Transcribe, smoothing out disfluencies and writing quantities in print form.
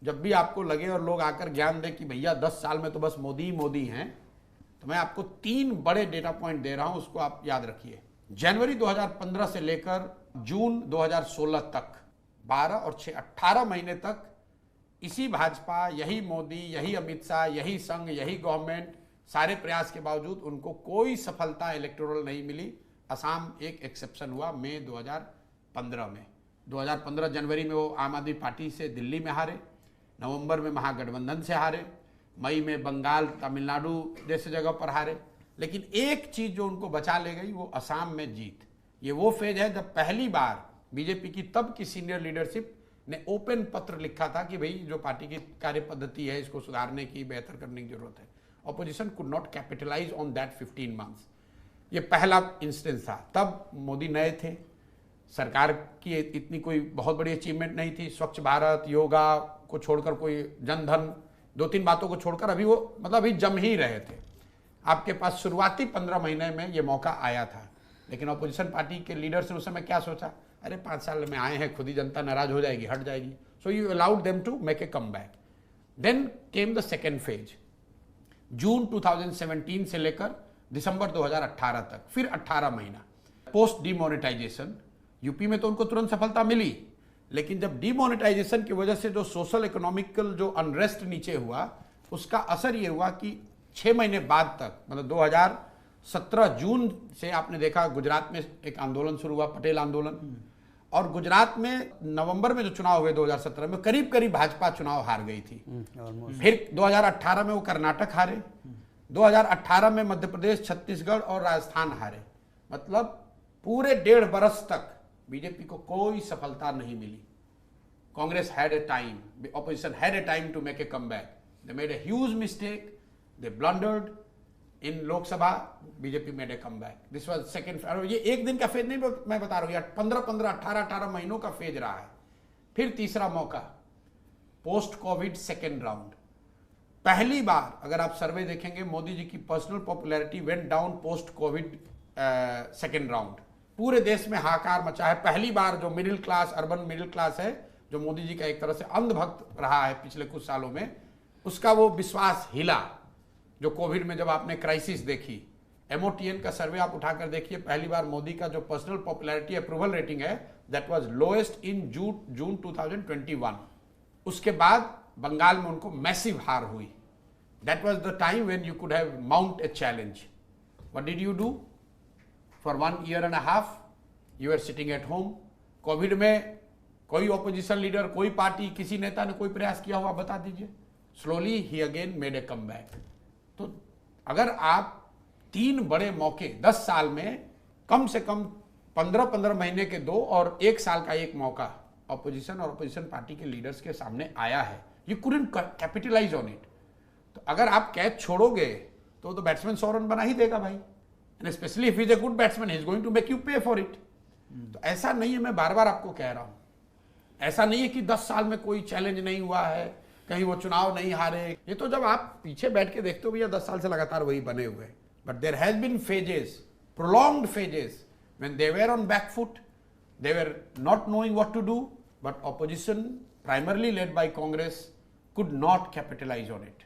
जब भी आपको लगे और लोग आकर ज्ञान दे कि भैया 10 साल में तो बस मोदी ही मोदी हैं, तो मैं आपको 3 बड़े डेटा पॉइंट दे रहा हूं, उसको आप याद रखिए। जनवरी 2015 से लेकर जून 2016 तक 12 और 6 18 महीने तक इसी भाजपा, यही मोदी, यही अमित शाह, यही संघ, यही गवर्नमेंट, सारे प्रयास के बावजूद उनको कोई सफलता इलेक्टोरल नहीं मिली। असम एक एक्सेप्शन हुआ मई 2015 में। 2015 जनवरी में वो आम आदमी पार्टी से दिल्ली में हारे, नवंबर में महागठबंधन से हारे, मई में बंगाल, तमिलनाडु जैसे जगह पर हारे। लेकिन एक चीज जो उनको बचा ले गई वो असम में जीत। ये वो फेज है जब पहली बार बीजेपी की तब की सीनियर लीडरशिप ने ओपन पत्र लिखा था कि भाई जो पार्टी की कार्य पद्धति है इसको सुधारने की, बेहतर करने की जरूरत है। Opposition could not capitalise on that 15 months. ये पहला इंस्टेंस था। तब मोदी नए थे, सरकार की इतनी कोई बहुत बड़ी अचीवमेंट नहीं थी। स्वच्छ भारत, योगा को छोड़कर, कोई जनधन, 2-3 बातों को छोड़कर अभी वो मतलब अभी जम ही रहे थे। आपके पास शुरुआती 15 महीने में ये मौका आया था, लेकिन ऑपोजिशन पार्टी के लीडर्स ने उस समय क्या सोचा, अरे 5 साल में आए हैं, खुद ही जनता नाराज हो जाएगी, हट जाएगी। So you allowed them to make a comeback. Then came the second phase, June 2017 से लेकर दिसंबर 2018 तक, फिर 18 महीना पोस्ट डीमोनेटाइजेशन। यूपी में तो उनको तुरंत सफलता मिली, लेकिन जब डीमोनेटाइजेशन की वजह से जो सोशल इकोनॉमिकल जो अनरेस्ट नीचे हुआ, उसका असर ये हुआ कि 6 महीने बाद तक, मतलब 2017 जून से आपने देखा गुजरात में एक आंदोलन शुरू हुआ, पटेल आंदोलन। और गुजरात में नवंबर में जो चुनाव हुए 2017 में, करीब करीब भाजपा चुनाव हार गई थी। फिर 2018 में वो कर्नाटक हारे, 2018 में मध्य प्रदेश, छत्तीसगढ़ और राजस्थान हारे। मतलब पूरे 1.5 बरस तक बीजेपी को कोई सफलता नहीं मिली। Congress had a time, opposition had a time to make a comeback. They made a huge mistake, they blundered in Lok Sabha, BJP made a comeback. This was second. ये एक दिन का फेज नहीं मैं बता रहा हूं, 15-15, 18-18 महीनों का फेज रहा है। फिर तीसरा मौका, पोस्ट कोविड सेकेंड राउंड। पहली बार अगर आप सर्वे देखेंगे, मोदी जी की personal popularity went down post Covid second round. पूरे देश में हाहाकार मचा है। पहली बार जो middle class, urban middle class है, जो मोदी जी का एक तरह से अंधभक्त रहा है पिछले कुछ सालों में, उसका वो विश्वास हिला। जो कोविड में जब आपने क्राइसिस देखी, MOTN का सर्वे आप उठाकर देखिए, पहली बार मोदी का जो पर्सनल पॉपुलैरिटी अप्रूवल रेटिंग है, that was lowest in June 2021। उसके बाद बंगाल में उनको मैसिव हार हुई। That was the time when you could have mount a challenge. What did you do? For 1.5 years you are sitting at home. Covid में कोई opposition leader, कोई party, किसी नेता ने कोई प्रयास किया हुआ बता दीजिए। Slowly he again made a comeback. तो अगर आप 3 बड़े मौके 10 साल में, कम से कम 15-15 महीने के 2 और 1 साल का 1 मौका ऑपोजिशन और ऑपोजिशन पार्टी के लीडर्स के सामने आया है, you couldn't capitalise on it. तो अगर आप कैच छोड़ोगे तो बैट्समैन 100 रन बना ही देगा भाई। And specially if is a good batsman, he is going to make you pay for it. तो ऐसा नहीं है, मैं बार बार आपको कह रहा हूं, ऐसा नहीं है कि 10 साल में कोई चैलेंज नहीं हुआ है, कहीं वो चुनाव नहीं हारे। ये तो जब आप पीछे बैठ के देखते हो भैया 10 साल से लगातार वही बने हुए हैं। But there has been phases, prolonged phases, when they were on back foot, they were not knowing what to do, but opposition primarily led by Congress could not capitalise on it.